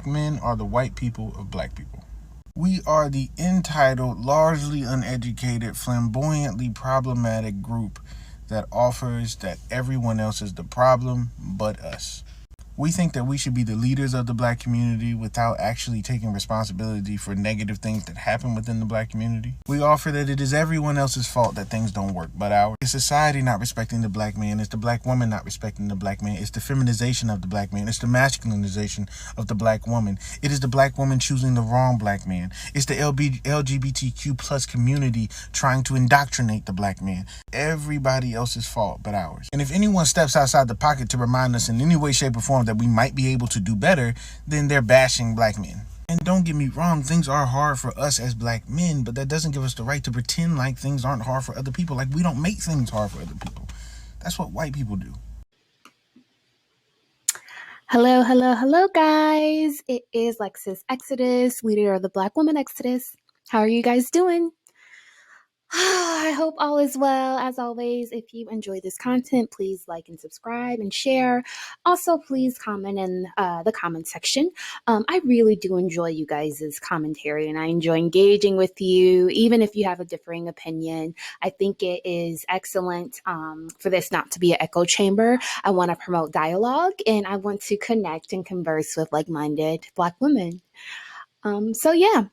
black men are the white people of black people. We are the entitled, largely uneducated, flamboyantly problematic group that offers that everyone else is the problem but us. We think that we should be the leaders of the black community without actually taking responsibility for negative things that happen within the black community. We offer that it is everyone else's fault that things don't work but ours. It's society not respecting the black man. It's the black woman not respecting the black man. It's the feminization of the black man. It's the masculinization of the black woman. It is the black woman choosing the wrong black man. It's the LGBTQ plus community trying to indoctrinate the black man. Everybody else's fault but ours. And if anyone steps outside the pocket to remind us in any way, shape, or form that we might be able to do better, then they're bashing black men. And don't get me wrong, things are hard for us as black men, but that doesn't give us the right to pretend like things aren't hard for other people. Like we don't make things hard for other people. That's what white people do. Hello, guys. It is Lexus Exodus, leader of the Black Woman Exodus. How are you guys doing? I hope all is well. As always, if you enjoy this content, please like and subscribe and share. Also, please comment in the comment section. I really do enjoy you guys' commentary, and I enjoy engaging with you, even if you have a differing opinion. I think it is excellent for this not to be an echo chamber. I want to promote dialogue, and I want to connect and converse with like-minded Black women. So yeah.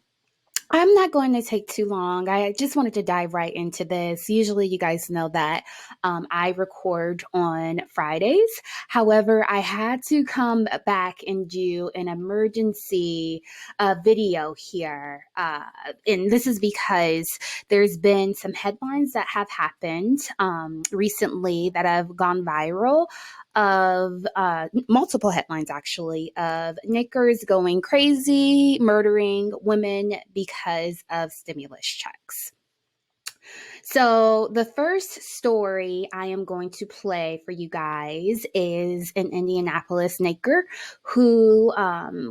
I'm not going to take too long. I just wanted to dive right into this. Usually you guys know that I record on Fridays. However, I had to come back and do an emergency video here. And this is because there's been some headlines that have happened recently that have gone viral of multiple headlines, actually, of knickers going crazy, murdering women because of stimulus checks. So the first story I am going to play for you guys is an Indianapolis knicker who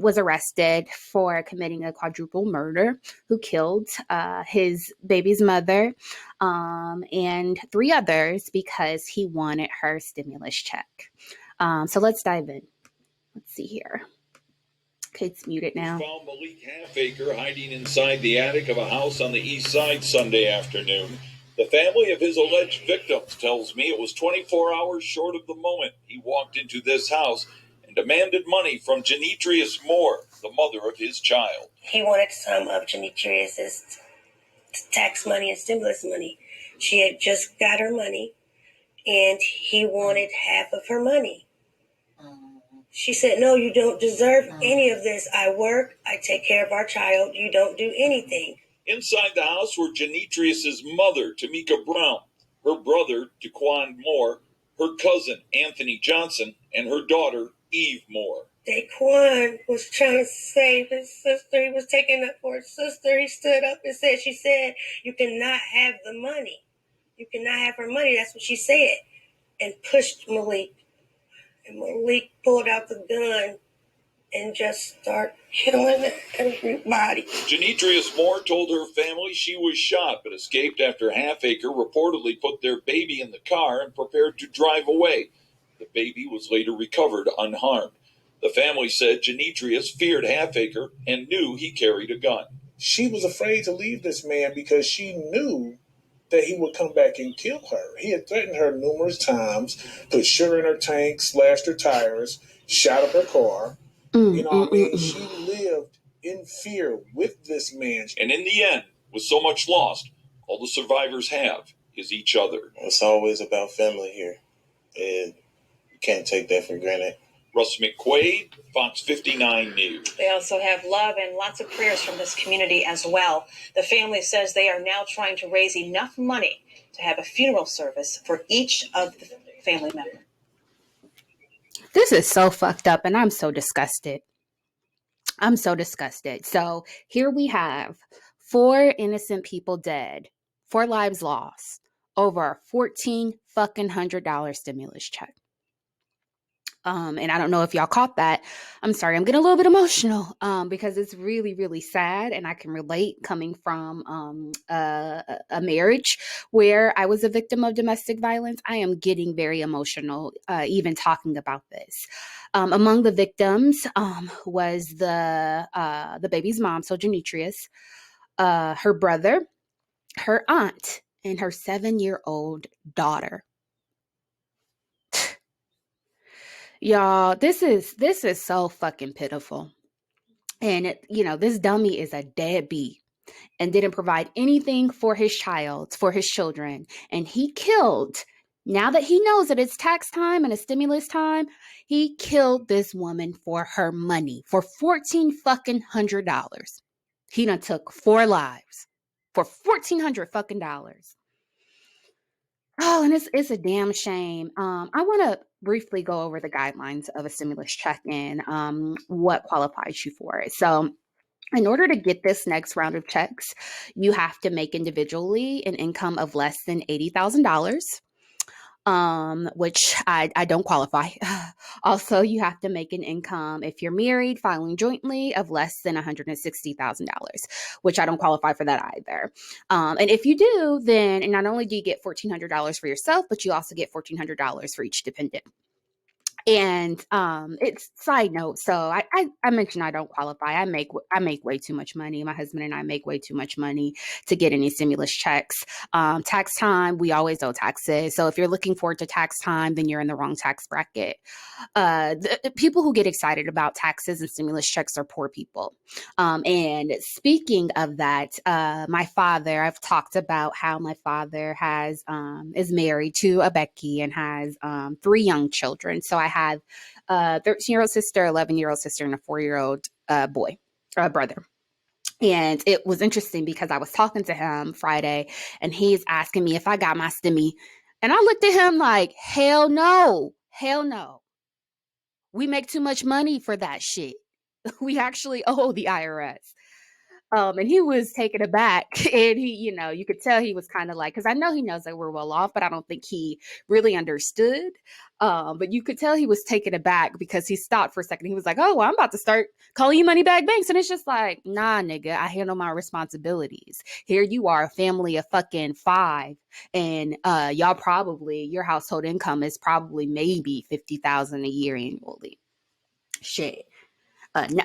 was arrested for committing a quadruple murder, who killed his baby's mother and 3 others because he wanted her stimulus check. So let's dive in. Let's see here. Okay, it's muted now. Found Malik Halfacre hiding inside the attic of a house on the east side Sunday afternoon. The family of his alleged victims tells me it was 24 hours short of the moment he walked into this house and demanded money from Genetrius Moore, the mother of his child. He wanted some of Genetrius's tax money and stimulus money. She had just got her money, and he wanted half of her money. She said, "No, you don't deserve any of this. I work, I take care of our child, you don't do anything." Inside the house were Genetrius's mother, Tamika Brown, her brother, Daquan Moore, her cousin, Anthony Johnson, and her daughter, Eve Moore. Daquan was trying to save his sister. He was taking up for his sister. He stood up and said, she said, "You cannot have the money. You cannot have her money." That's what she said. And pushed Malik. And Malik pulled out the gun and just started killing everybody. Genetrius Moore told her family she was shot but escaped after Halfacre reportedly put their baby in the car and prepared to drive away. The baby was later recovered unharmed. The family said Genetrius feared Halfacre and knew he carried a gun. She was afraid to leave this man because she knew that he would come back and kill her. He had threatened her numerous times, put sugar in her tank, slashed her tires, shot up her car. She lived in fear with this man. And in the end, with so much lost, all the survivors have is each other. It's always about family here, and you can't take that for granted. Russ McQuaid, Fox 59 News. They also have love and lots of prayers from this community as well. The family says they are now trying to raise enough money to have a funeral service for each of the family members. This is so fucked up, and I'm so disgusted. So here we have 4 innocent people dead, 4 lives lost, over a $1,400 stimulus check. And I don't know if y'all caught that. I'm sorry, I'm getting a little bit emotional because it's really, really sad. And I can relate coming from a marriage where I was a victim of domestic violence. I am getting very emotional even talking about this. Among the victims was the baby's mom, so Demetrius, her brother, her aunt, and her 7-year-old daughter. Y'all, this is so fucking pitiful. And this dummy is a deadbeat and didn't provide anything for his children. And he killed, now that he knows that it's tax time and a stimulus time, he killed this woman for her money, for $1,400. He done took 4 lives for $1,400. Oh, and it's a damn shame. I want to briefly go over the guidelines of a stimulus check and what qualifies you for it. So in order to get this next round of checks, you have to make individually an income of less than $80,000, which I don't qualify. Also, you have to make an income, if you're married, filing jointly, of less than $160,000, which I don't qualify for that either. And if you do, then not only do you get $1,400 for yourself, but you also get $1,400 for each dependent. And it's side note. So I mentioned I don't qualify. I make way too much money. My husband and I make way too much money to get any stimulus checks. Tax time, we always owe taxes. So if you're looking forward to tax time, then you're in the wrong tax bracket. The people who get excited about taxes and stimulus checks are poor people. And speaking of that, my father, I've talked about how my father is married to a Becky and has 3 young children. So I have a 13-year-old sister, 11-year-old sister, and a 4-year-old brother. And it was interesting because I was talking to him Friday and he's asking me if I got my stimmy. And I looked at him like, hell no. We make too much money for that shit. We actually owe the IRS. And he was taken aback, and he, you could tell he was kind of like, because I know he knows that we're well off, but I don't think he really understood. But you could tell he was taken aback because he stopped for a second. He was like, oh, well, I'm about to start calling you money bag banks. And it's just like, nah, nigga, I handle my responsibilities. Here you are, a family of fucking 5. And your household income is probably maybe $50,000 a year annually. Shit.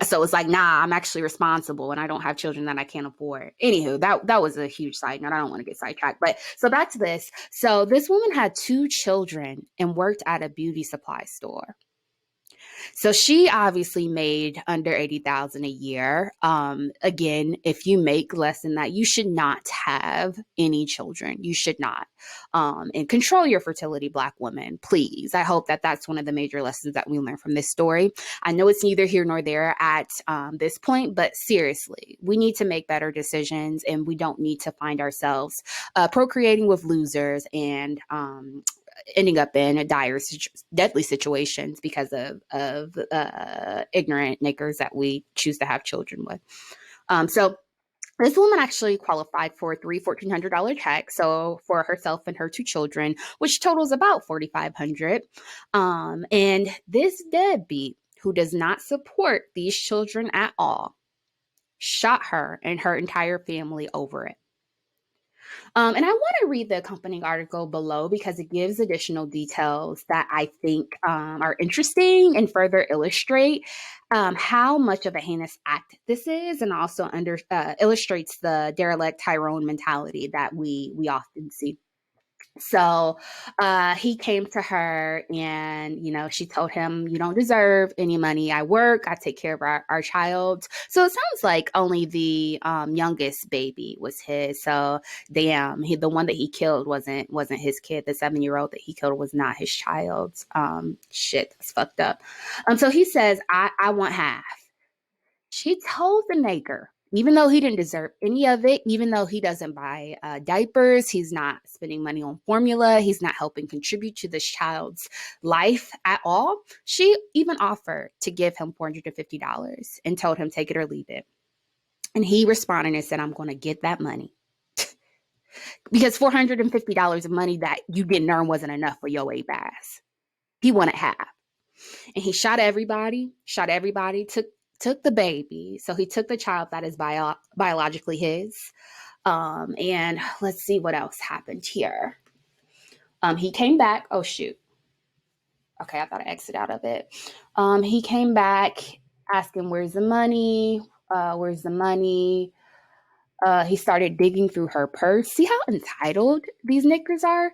So it's like, nah, I'm actually responsible and I don't have children that I can't afford. Anywho, that was a huge side note. I don't want to get sidetracked. But so back to this. So this woman had 2 children and worked at a beauty supply store. So she obviously made under $80,000 a year. Again, if you make less than that, you should not have any children. You should not. And control your fertility, Black women, please. I hope that that's one of the major lessons that we learn from this story. I know it's neither here nor there at this point, but seriously, we need to make better decisions and we don't need to find ourselves procreating with losers and ending up in deadly situations because of ignorant niggers that we choose to have children with. So this woman actually qualified for 3 $1,400 checks, so for herself and her 2 children, which totals about $4,500. And this deadbeat, who does not support these children at all, shot her and her entire family over it. And I want to read the accompanying article below because it gives additional details that I think are interesting and further illustrate how much of a heinous act this is, and also illustrates the derelict Tyrone mentality that we often see. So he came to her and, she told him, you don't deserve any money. I work. I take care of our child. So it sounds like only the youngest baby was his. So damn, the one that he killed wasn't his kid. The 7-year-old that he killed was not his child. Shit, that's fucked up. So he says, I want half. She told the nigger, even though he didn't deserve any of it, even though he doesn't buy diapers, he's not spending money on formula, he's not helping contribute to this child's life at all. She even offered to give him $450 and told him, take it or leave it. And he responded and said, I'm going to get that money. Because $450 of money that you didn't earn wasn't enough for your Abe ass. He wanted half. And he shot everybody, took the baby. So he took the child that is biologically his. And let's see what else happened here. He came back. Oh, shoot. Okay, I thought I exited out of it. He came back asking, "Where's the money? Where's the money?" He started digging through her purse. See how entitled these niggas are?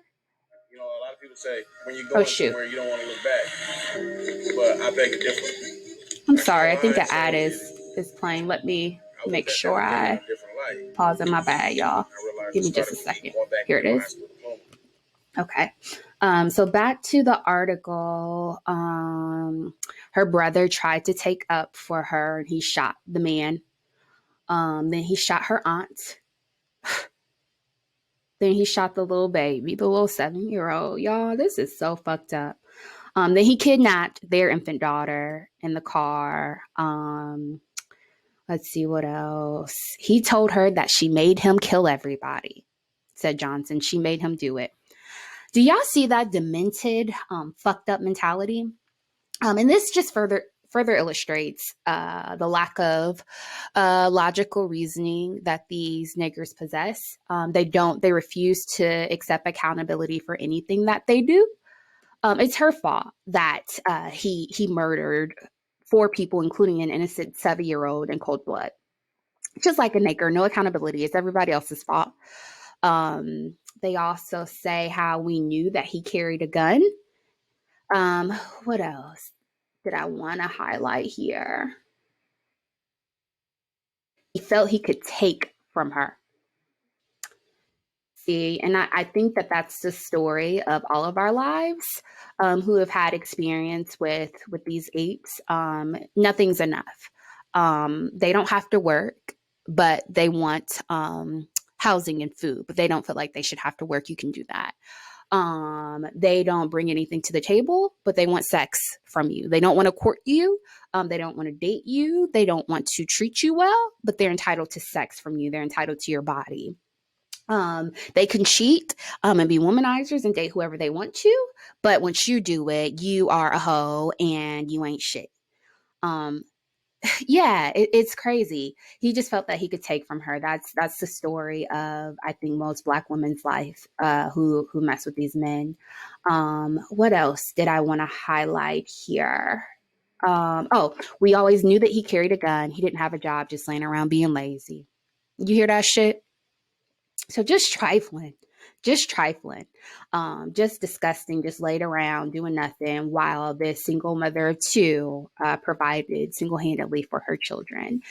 You know, a lot of people say when you're Oh going shoot! somewhere, you don't want to look back. But I beg to differ. I'm I sorry. I can't think lie the and ad say is playing. Let me I make looked at sure everything in I a different light. pause in my bad, y'all. I realized Give it me just started a with me second. going back Here to it my high is. school diploma. Okay. So back to the article. Her brother tried to take up for her and he shot the man. Then he shot her aunt. Then he shot the little baby, the little 7-year-old. Y'all, this is so fucked up. Then he kidnapped their infant daughter in the car. Let's see what else. He told her that she made him kill everybody, said Johnson. She made him do it. Do y'all see that demented, fucked up mentality? And this just further illustrates the lack of logical reasoning that these niggers possess. They refuse to accept accountability for anything that they do. It's her fault that he murdered 4 people, including an innocent 7-year-old in cold blood. Just like a nigger, no accountability. It's everybody else's fault. They also say how we knew that he carried a gun. What else did I want to highlight here? He felt he could take from her. See, and I think that that's the story of all of our lives who have had experience with these apes. Nothing's enough. They don't have to work, but they want housing and food, but they don't feel like they should have to work. You can do that. They don't bring anything to the table, but they want sex from you. They don't want to court you. They don't want to date you. They don't want to treat you well, but they're entitled to sex from you. They're entitled to your body. They can cheat and be womanizers and date whoever they want to, but once you do it, you are a hoe and you ain't shit. Yeah, it's crazy. He just felt that he could take from her. That's the story of, I think, most Black women's life who mess with these men. What else did I want to highlight here? We always knew that he carried a gun. He didn't have a job, just laying around being lazy. You hear that shit? So just trifling, just disgusting, just laid around doing nothing while this single mother of 2 provided single-handedly for her children.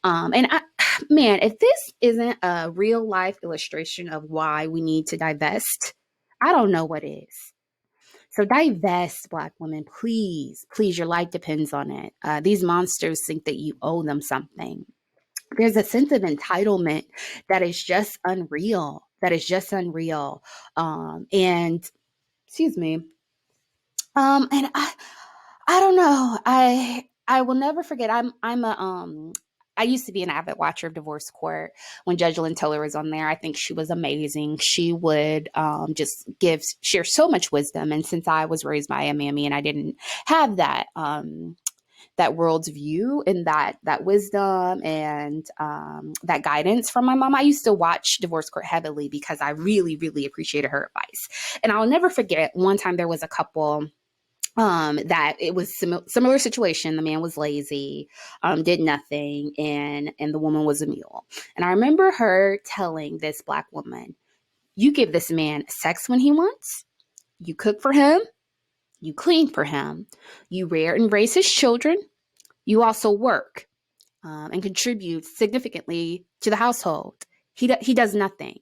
Man, if this isn't a real life illustration of why we need to divest, I don't know what is. So divest, Black women, please, your life depends on it. These monsters think that you owe them something. There's a sense of entitlement that is just unreal. And excuse me. And I don't know. I will never forget. I used to be an avid watcher of Divorce Court when Judge Lynn Toler was on there. I think she was amazing. She would just share so much wisdom. And since I was raised by a mammy and I didn't have that world's view and that wisdom and that guidance from my mom, I used to watch Divorce Court heavily because I really, really appreciated her advice. And I'll never forget one time there was a couple that it was similar situation. The man was lazy, did nothing, and the woman was a mule. And I remember her telling this Black woman, you give this man sex when he wants, you cook for him, you clean for him, you rear and raise his children, you also work and contribute significantly to the household. He does nothing,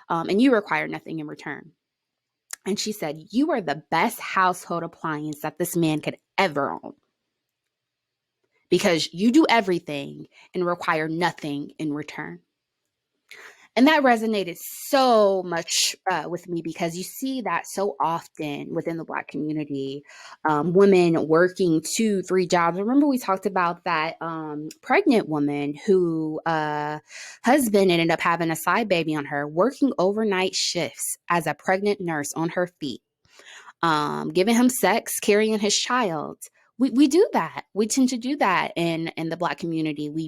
and you require nothing in return. And she said, you are the best household appliance that this man could ever own because you do everything and require nothing in return. And that resonated so much with me because you see that so often within the Black community, women working 2-3 jobs. Remember we talked about that pregnant woman who husband ended up having a side baby on her, working overnight shifts as a pregnant nurse on her feet, giving him sex, carrying his child. We do that. We tend to do that in the Black community. We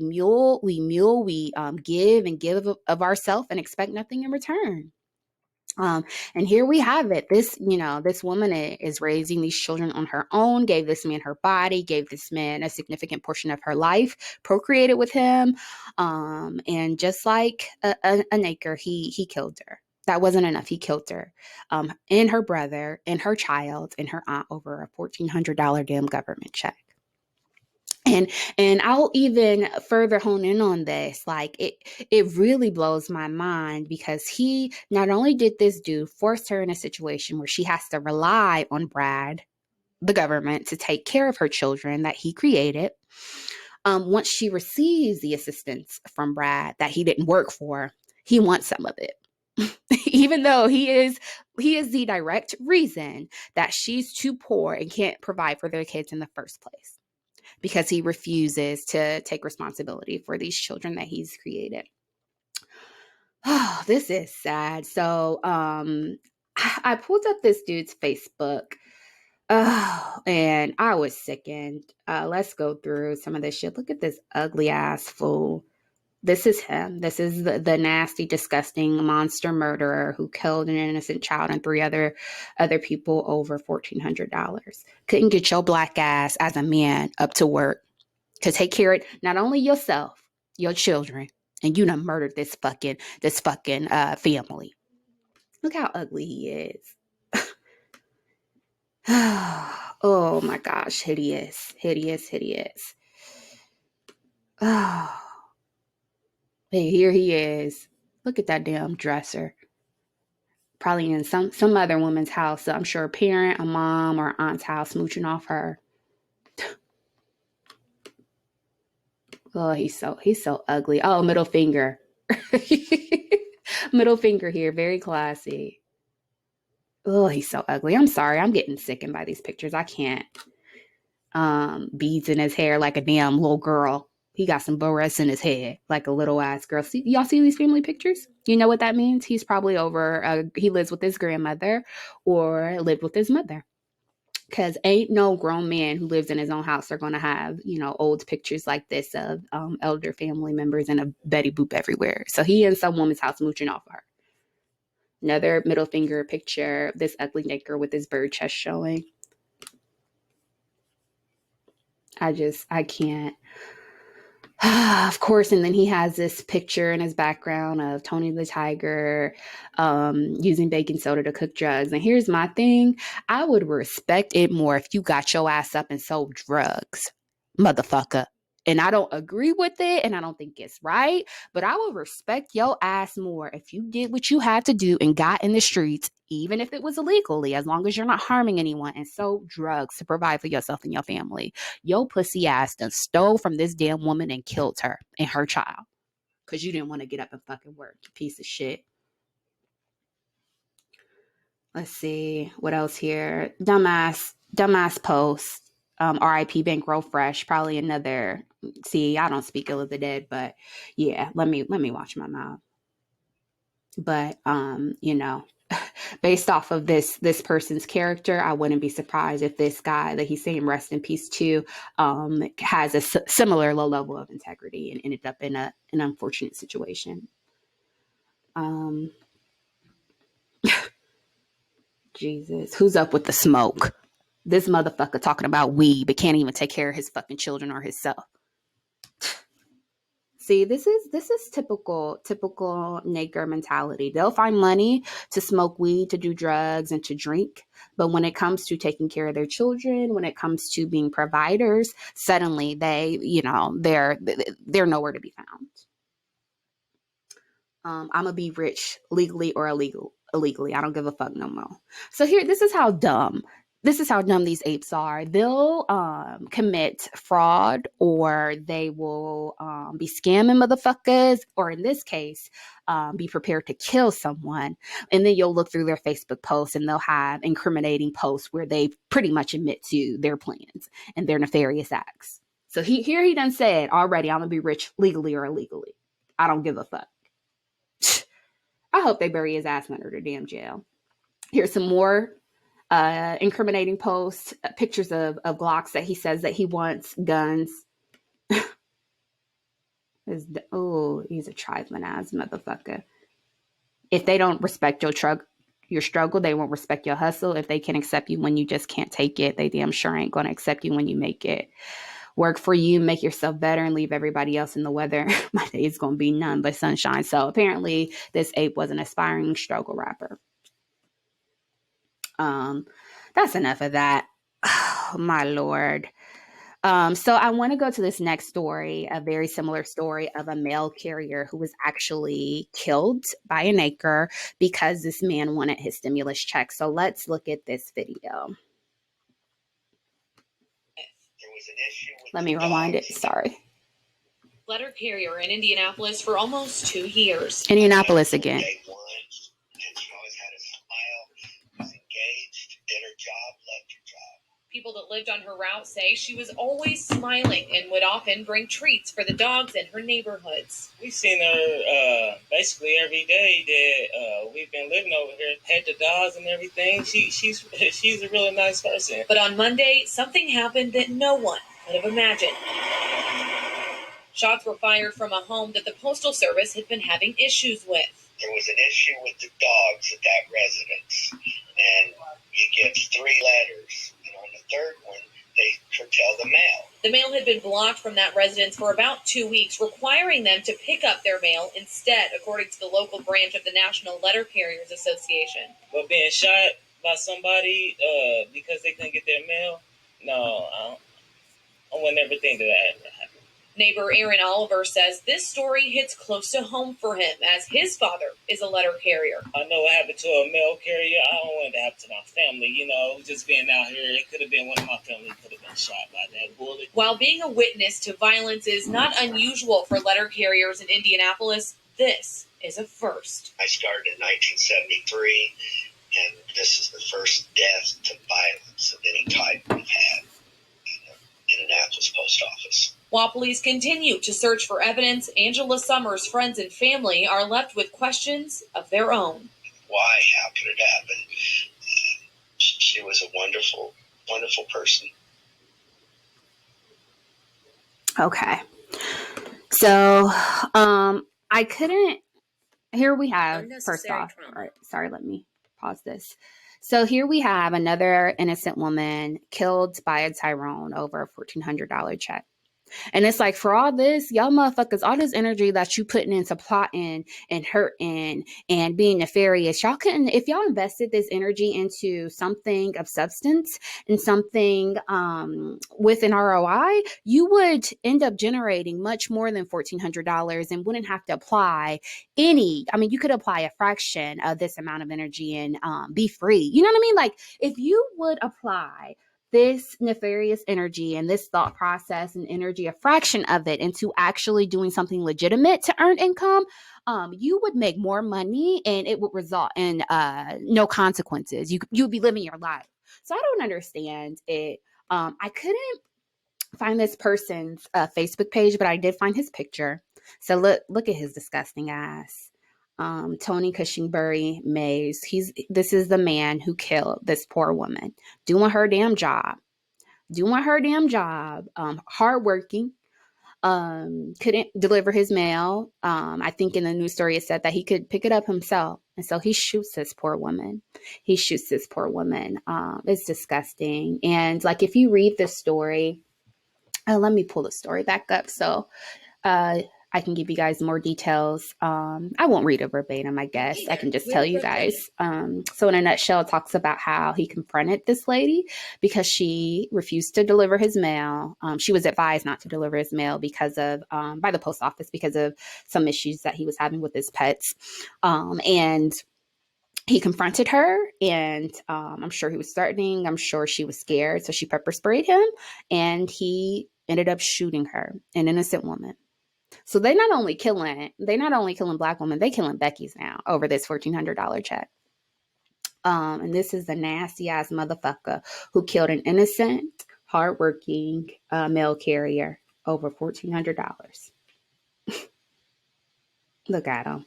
give and give of ourselves and expect nothing in return. And here we have it. This, this woman is raising these children on her own, gave this man her body, gave this man a significant portion of her life, procreated with him. And just like a Naker, he killed her. That wasn't enough. He killed her, and her brother, and her child, and her aunt over a $1,400 damn government check. And I'll even further hone in on this. Like it really blows my mind, because he not only did this dude force her in a situation where she has to rely on Brad, the government, to take care of her children that he created. Once she receives the assistance from Brad that he didn't work for, he wants some of it. Even though he is the direct reason that she's too poor and can't provide for their kids in the first place, because he refuses to take responsibility for these children that he's created. Oh, this is sad. So I pulled up this dude's Facebook. Oh, and I was sickened. Let's go through some of this shit. Look at this ugly ass fool. This is him. This is the nasty, disgusting monster murderer who killed an innocent child and 3 other people over $1,400. Couldn't get your black ass as a man up to work to take care of not only yourself, your children, and you done murdered this fucking family. Look how ugly he is. Oh my gosh, hideous. Oh. Hey, here he is. Look at that damn dresser. Probably in some other woman's house. So I'm sure a parent, a mom, or aunt's house, smooching off her. Oh, he's so ugly. Oh, middle finger. Middle finger here. Very classy. Oh, he's so ugly. I'm sorry. I'm getting sickened by these pictures. I can't. Beads in his hair like a damn little girl. He got some bow-rest in his head like a little ass girl. Y'all see these family pictures? You know what that means? He's probably he lives with his grandmother or lived with his mother. Because ain't no grown man who lives in his own house are going to have, old pictures like this of elder family members and a Betty Boop everywhere. So he in some woman's house mooching off of her. Another middle finger picture of this ugly Naker with his bird chest showing. I can't. Of course, and then he has this picture in his background of Tony the Tiger using baking soda to cook drugs. And here's my thing. I would respect it more if you got your ass up and sold drugs, motherfucker. And I don't agree with it, and I don't think it's right, but I would respect your ass more if you did what you had to do and got in the streets, even if it was illegally, as long as you're not harming anyone, and sold drugs to provide for yourself and your family. Your pussy ass done stole from this damn woman and killed her and her child because you didn't want to get up and fucking work, you piece of shit. Let's see what else here. Dumbass post. R.I.P. Bankroll Fresh. Probably another. See, I don't speak ill of the dead, but yeah, let me watch my mouth. But based off of this person's character, I wouldn't be surprised if this guy that he's saying rest in peace to has a similar low level of integrity and ended up in an unfortunate situation. Jesus, who's up with the smoke? This motherfucker talking about weed, but can't even take care of his fucking children or himself. See, this is typical Naker mentality. They'll find money to smoke weed, to do drugs, and to drink. But when it comes to taking care of their children, when it comes to being providers, suddenly they're nowhere to be found. I'm gonna be rich legally or illegally. I don't give a fuck no more. So here, this is how dumb these apes are. They'll commit fraud, or they will be scamming motherfuckers, or in this case, be prepared to kill someone. And then you'll look through their Facebook posts and they'll have incriminating posts where they pretty much admit to their plans and their nefarious acts. So he done said already, I'm gonna be rich legally or illegally. I don't give a fuck. I hope they bury his ass under the damn jail. Here's some more incriminating posts, pictures of Glocks that he says that he wants, guns. He's a trifling ass motherfucker. If they don't respect your truck, your struggle. They won't respect your hustle. If they can accept you when you just can't take it, they damn sure ain't going to accept you when you make it work for you, make yourself better, and leave everybody else in the weather. My day is going to be none but sunshine. So apparently this ape was an aspiring struggle rapper. That's enough of that. Oh, my Lord. So I want to go to this next story, a very similar story of a mail carrier who was actually killed by an acre because this man wanted his stimulus check. So let's look at this video. Let me rewind it. Sorry. Letter carrier in Indianapolis for almost 2 years. Indianapolis again. Day one, and she always had a smile, was engaged, did her job, loved her job. People that lived on her route say she was always smiling and would often bring treats for the dogs in her neighborhoods. We've seen her basically every day that we've been living over here. Pet the dogs and everything. She's a really nice person. But on Monday, something happened that no one could have imagined. Shots were fired from a home that the Postal Service had been having issues with. There was an issue with the dogs at that residence, and you get 3 letters, and on the 3rd one, they curtail the mail. The mail had been blocked from that residence for about 2 weeks, requiring them to pick up their mail instead, according to the local branch of the National Letter Carriers Association. But being shot by somebody because they couldn't get their mail, no, I would never think that ever happened. Neighbor Aaron Oliver says this story hits close to home for him, as his father is a letter carrier. I know what happened to a mail carrier. I don't want it to happen to my family. You know, just being out here, it could have been one of my family could have been shot by that bullet. While being a witness to violence is not unusual for letter carriers in Indianapolis, this is a first. I started in 1973, and this is the first death to violence of any type we've had in the Indianapolis post office. While police continue to search for evidence, Angela Summers' friends and family are left with questions of their own. Why? How could it happen? She was a wonderful, wonderful person. Okay. So, I couldn't, here we have, first off, all right, sorry, let me pause this. So here we have another innocent woman killed by a Tyrone over a $1,400 check. And it's like, for all this, y'all motherfuckers, all this energy that you putting into plotting and hurting and being nefarious, y'all couldn't, if y'all invested this energy into something of substance and something with an ROI, you would end up generating much more than $1,400 and wouldn't have to apply any, I mean, you could apply a fraction of this amount of energy and be free. You know what I mean? Like, if you would apply this nefarious energy and this thought process and energy, a fraction of it, into actually doing something legitimate to earn income, you would make more money and it would result in no consequences. You would be living your life. So I don't understand it. I couldn't find this person's Facebook page, but I did find his picture. So look at his disgusting ass. Tony Cushingbury Mays. This is the man who killed this poor woman, doing her damn job, hardworking, couldn't deliver his mail. I think in the news story it said that he could pick it up himself. And so he shoots this poor woman. It's disgusting. And like, if you read this story, let me pull the story back up. So, I can give you guys more details. I won't read it verbatim, I guess. I can just tell you guys. So in a nutshell, it talks about how he confronted this lady because she refused to deliver his mail. She was advised not to deliver his mail because of, by the post office, because of some issues that he was having with his pets. And he confronted her, and I'm sure he was threatening. I'm sure she was scared. So she pepper sprayed him, and he ended up shooting her, an innocent woman. So they not only killing black women, they killing Becky's now over this $1,400 check. And this is the nasty ass motherfucker who killed an innocent, hardworking mail carrier over $1,400. Look at him.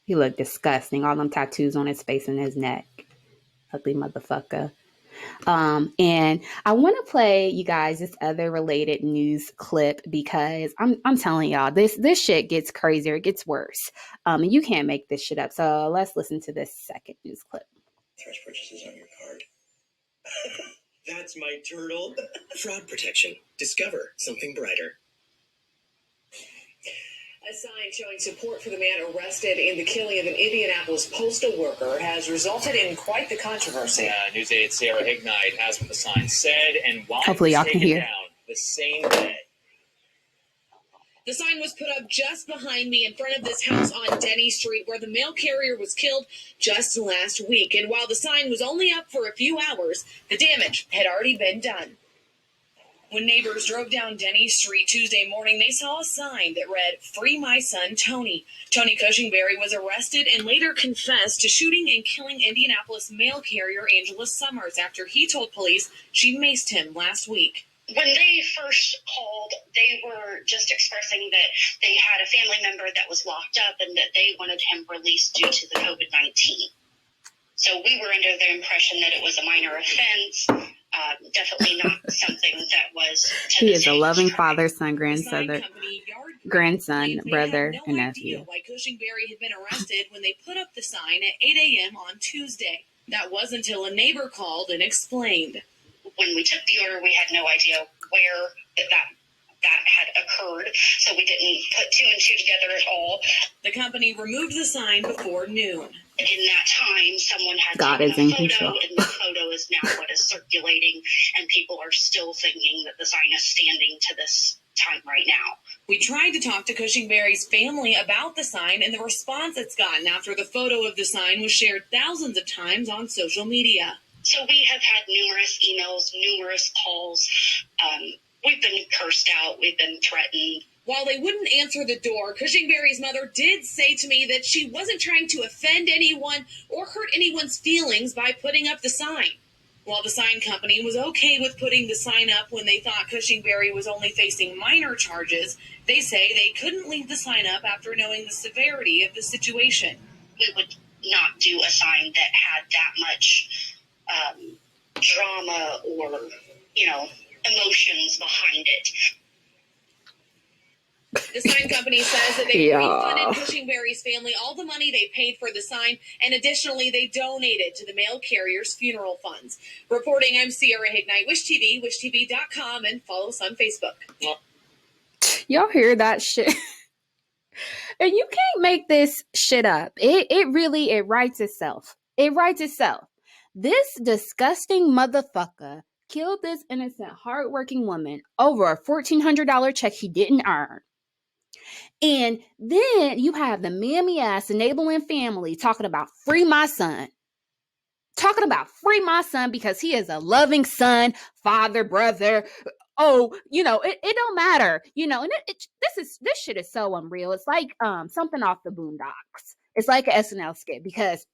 He looked disgusting. All them tattoos on his face and his neck. Ugly motherfucker. And I want to play you guys this other related news clip because I'm telling y'all, this shit gets crazier. It gets worse. And you can't make this shit up. So let's listen to this second news clip. Fresh purchases on your card. That's my turtle. Fraud protection. Discover something brighter. A sign showing support for the man arrested in the killing of an Indianapolis postal worker has resulted in quite the controversy. News 8's Sarah Hignite has what the sign said and why Hopefully it was y'all can taken hear. down the same day. The sign was put up just behind me in front of this house on Denny Street where the mail carrier was killed just last week. And while the sign was only up for a few hours, the damage had already been done. When neighbors drove down Denny Street Tuesday morning, they saw a sign that read, "Free my son, Tony." Tony Cushingberry was arrested and later confessed to shooting and killing Indianapolis mail carrier Angela Summers after he told police she maced him last week. When they first called, they were just expressing that they had a family member that was locked up and that they wanted him released due to the COVID-19. So we were under the impression that it was a minor offense, definitely not something that was... He is a loving father, son, grandson, brother, and nephew. Why Cushingberry had been arrested when they put up the sign at 8 a.m. on Tuesday. That was until a neighbor called and explained. When we took the order, we had no idea where that had occurred, so we didn't put two and two together at all. The company removed the sign before noon. In that time, someone had God taken is in a photo, control. and the photo is now what is circulating, and people are still thinking that the sign is standing to this time right now. We tried to talk to Cushingberry's family about the sign and the response it's gotten after the photo of the sign was shared thousands of times on social media. So we have had numerous emails, numerous calls. We've been cursed out. We've been threatened. While they wouldn't answer the door, Cushingberry's mother did say to me that she wasn't trying to offend anyone or hurt anyone's feelings by putting up the sign. While the sign company was okay with putting the sign up when they thought Cushingberry was only facing minor charges, they say they couldn't leave the sign up after knowing the severity of the situation. We would not do a sign that had that much drama or, emotions behind it. The sign company says that they refunded Cushingberry's family all the money they paid for the sign, and additionally, they donated to the mail carrier's funeral funds. Reporting, I'm Sierra Hignite, Wish TV, wishtv.com, and follow us on Facebook. Y'all hear that shit? And you can't make this shit up. It writes itself. It writes itself. This disgusting motherfucker killed this innocent, hardworking woman over a $1,400 check he didn't earn. And then you have the mammy-ass enabling family talking about free my son. Talking about free my son because he is a loving son, father, brother. Oh, it don't matter. And this shit is so unreal. It's like something off the Boondocks. It's like an SNL skit because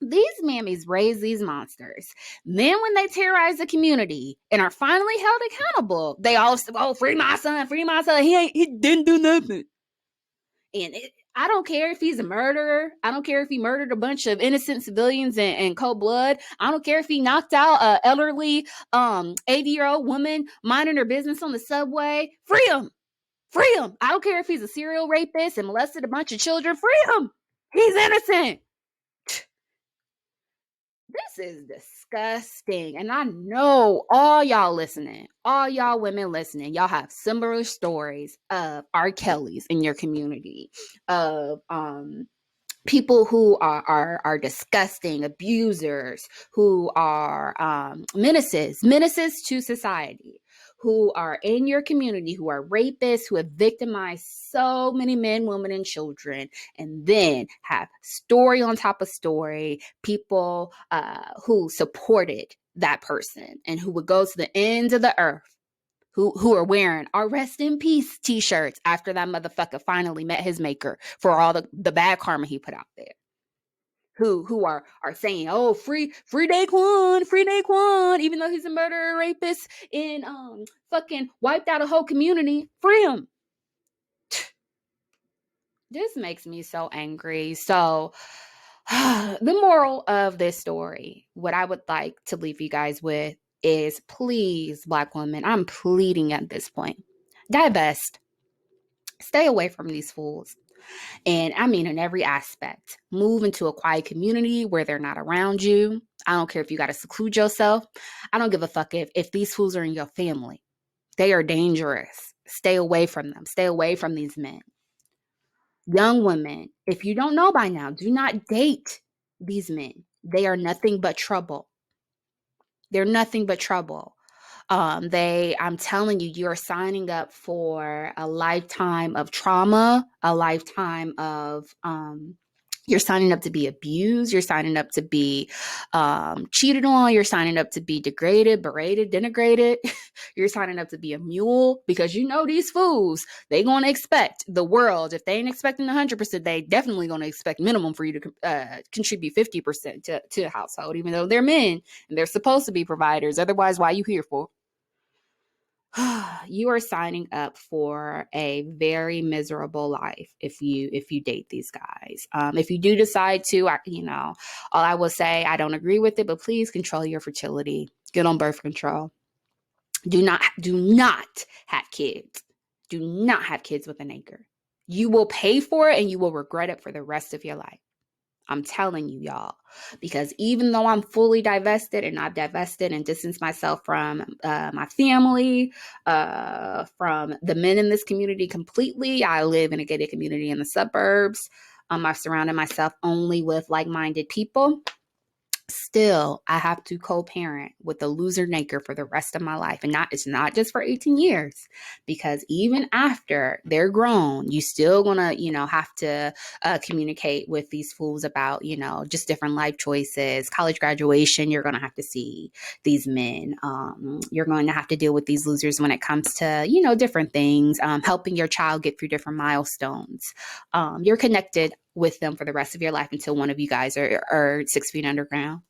these mammies raise these monsters. Then when they terrorize the community and are finally held accountable, they all say, "Oh, free my son, free my son. He didn't do nothing." And I don't care if he's a murderer. I don't care if he murdered a bunch of innocent civilians in cold blood. I don't care if he knocked out an elderly 80-year-old woman minding her business on the subway. Free him. Free him. I don't care if he's a serial rapist and molested a bunch of children. Free him. He's innocent. This is disgusting. And I know all y'all listening, all y'all women listening, y'all have similar stories of R. Kelly's in your community, of people who are disgusting, abusers, who are menaces to society, who are in your community, who are rapists, who have victimized so many men, women, and children, and then have story on top of story, people who supported that person and who would go to the ends of the earth, who are wearing our rest in peace t-shirts after that motherfucker finally met his maker for all the bad karma he put out there. Who are saying, "Oh, free Daquan, even though he's a murderer, rapist, and fucking wiped out a whole community. Free him." This makes me so angry. So the moral of this story, what I would like to leave you guys with is, please, Black women, I'm pleading at this point, divest. Stay away from these fools. And I mean, in every aspect. Move into a quiet community where they're not around you. I don't care if you got to seclude yourself. I don't give a fuck if these fools are in your family. They are dangerous. Stay away from them. Stay away from these men. Young women, if you don't know by now, do not date these men. They are nothing but trouble. They're nothing but trouble. I'm telling you, you're signing up for a lifetime of trauma, a lifetime of, you're signing up to be abused. You're signing up to be cheated on. You're signing up to be degraded, berated, denigrated. You're signing up to be a mule because you know these fools, they going to expect the world. If they ain't expecting 100%, they definitely going to expect minimum for you to contribute 50% to the household, even though they're men and they're supposed to be providers. Otherwise, why are you here for? You are signing up for a very miserable life if you date these guys. If you do decide to, all I will say, I don't agree with it, but please control your fertility. Get on birth control. Do not have kids. Do not have kids with an anchor. You will pay for it and you will regret it for the rest of your life. I'm telling you, y'all, because even though I'm fully divested and I've divested and distanced myself from my family, from the men in this community completely, I live in a gated community in the suburbs. I've surrounded myself only with like-minded people. Still, I have to co-parent with a loser naker for the rest of my life. And it's not just for 18 years, because even after they're grown, you still gonna, have to communicate with these fools about, just different life choices, college graduation. You're gonna have to see these men. You're going to have to deal with these losers when it comes to, different things, helping your child get through different milestones. You're connected with them for the rest of your life until one of you guys are 6 feet underground.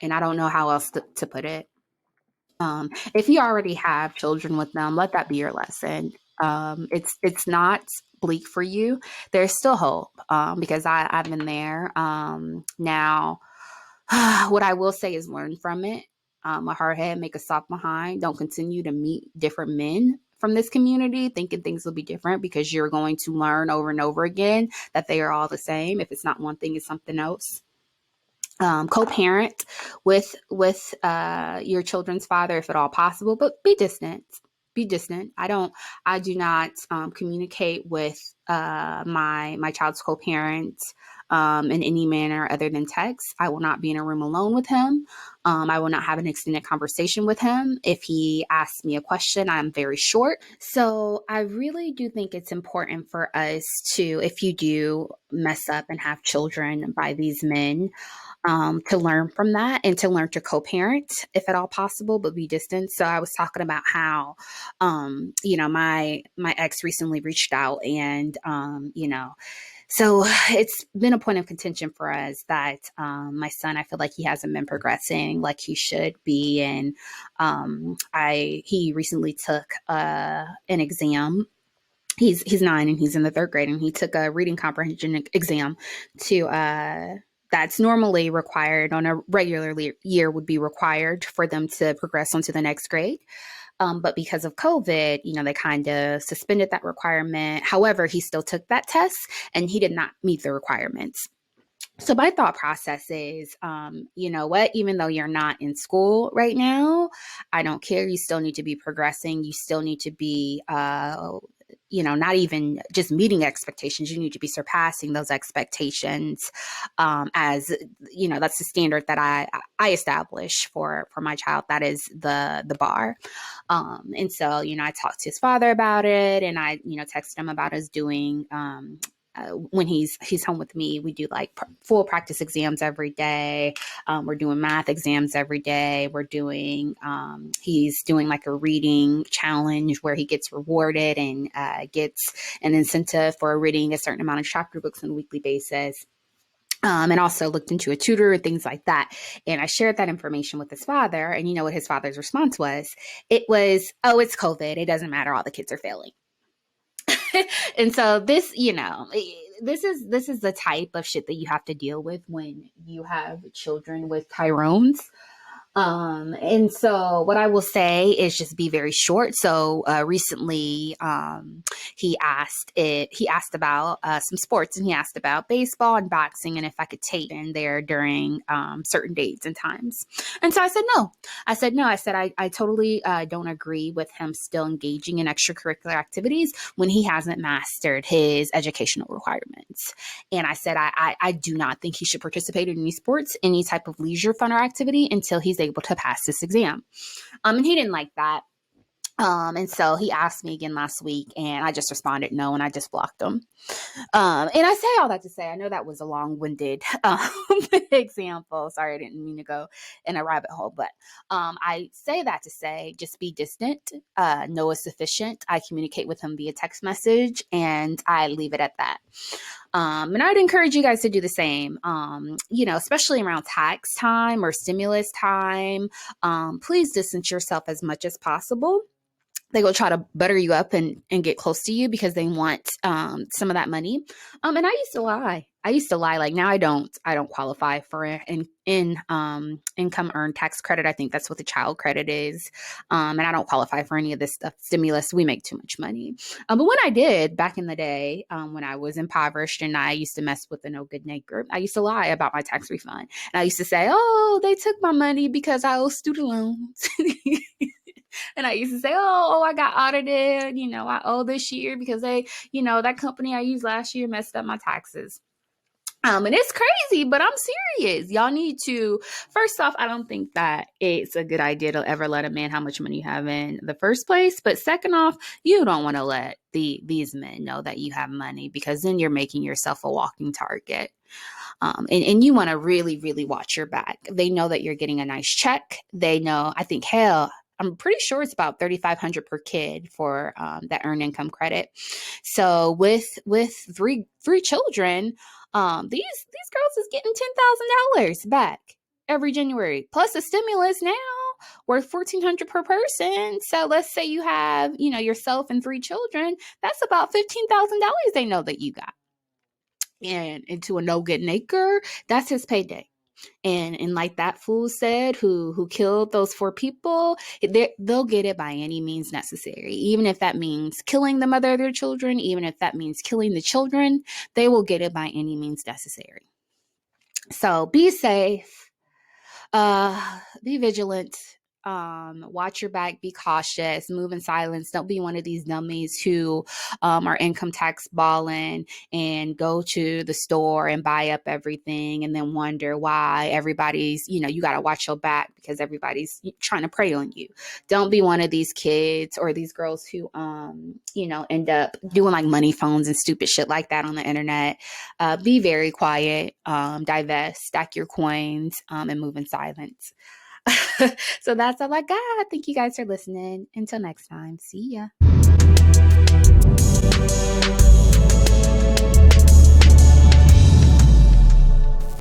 And I don't know how else to put it. If you already have children with them, let that be your lesson. It's not bleak for you. There's still hope, because I've been there. Now, what I will say is learn from it. A hard head, make a soft behind. Don't continue to meet different men from this community thinking things will be different, because you're going to learn over and over again that they are all the same. If it's not one thing, it's something else. Co-parent with your children's father if at all possible, but be distant. I do not communicate with my child's co-parent in any manner other than text. I will not be in a room alone with him. I will not have an extended conversation with him. If he asks me a question, I'm very short. So I really do think it's important for us to, if you do mess up and have children by these men, to learn from that and to learn to co-parent if at all possible, but be distant. So I was talking about how, my ex recently reached out and, so it's been a point of contention for us that my son, I feel like he hasn't been progressing like he should be. And he recently took an exam. He's 9 and he's in the 3rd grade, and he took a reading comprehension exam that's normally required on a regular year, would be required for them to progress onto the next grade. But because of COVID, they kind of suspended that requirement. However, he still took that test and he did not meet the requirements. So my thought process is, you know what, even though you're not in school right now, I don't care. You still need to be progressing. You still need to be, not even just meeting expectations. You need to be surpassing those expectations. As that's the standard that I establish for my child. That is the bar. And so, I talked to his father about it, and I, texted him about us doing, when he's home with me, we do like full practice exams every day. We're doing math exams every day. We're doing, he's doing like a reading challenge where he gets rewarded and gets an incentive for reading a certain amount of chapter books on a weekly basis. And also looked into a tutor and things like that. And I shared that information with his father. And you know what his father's response was? It was, oh, it's COVID. It doesn't matter. All the kids are failing. And so this, this is the type of shit that you have to deal with when you have children with Tyrones. And so what I will say is just be very short. So recently he asked about some sports, and he asked about baseball and boxing and if I could tape in there during certain dates and times. And so I said no. I said I totally don't agree with him still engaging in extracurricular activities when he hasn't mastered his educational requirements. And I said I do not think he should participate in any sports, any type of leisure fun or activity until he's able to pass this exam. And he didn't like that. And so he asked me again last week, and I just responded no, and I just blocked him. And I say all that to say, I know that was a long-winded example. Sorry, I didn't mean to go in a rabbit hole, but I say that to say just be distant. No is sufficient. I communicate with him via text message, and I leave it at that. And I'd encourage you guys to do the same, especially around tax time or stimulus time. Please distance yourself as much as possible. They will try to butter you up and get close to you because they want some of that money. And I used to lie. Like now I don't qualify for an income earned tax credit. I think that's what the child credit is. And I don't qualify for any of this stuff. Stimulus, we make too much money. But when I did back in the day, when I was impoverished and I used to mess with the no good neighbor, I used to lie about my tax refund. And I used to say, oh, they took my money because I owe student loans. And I used to say, oh, I got audited. I owe this year because they, that company I used last year messed up my taxes. And it's crazy, but I'm serious. Y'all need to, first off, I don't think that it's a good idea to ever let a man how much money you have in the first place. But second off, you don't want to let these men know that you have money, because then you're making yourself a walking target. And you want to really, really watch your back. They know that you're getting a nice check. They know, I think, I'm pretty sure it's about $3,500 per kid for that earned income credit. So with three children, these girls is getting $10,000 back every January, plus a stimulus now worth $1,400 per person. So let's say you have yourself and 3 children. That's about $15,000 they know that you got. And into a no good neighbor, that's his payday. And like that fool said, who killed those 4 people, they'll get it by any means necessary. Even if that means killing the mother of their children, even if that means killing the children, they will get it by any means necessary. So be safe, be vigilant, watch your back, be cautious, move in silence. Don't be one of these dummies who are income tax balling and go to the store and buy up everything and then wonder why everybody's, you got to watch your back because everybody's trying to prey on you. Don't be one of these kids or these girls who, end up doing like money phones and stupid shit like that on the internet. Be very quiet, divest, stack your coins, and move in silence. So that's all I got. Thank you guys for listening. Until next time. See ya.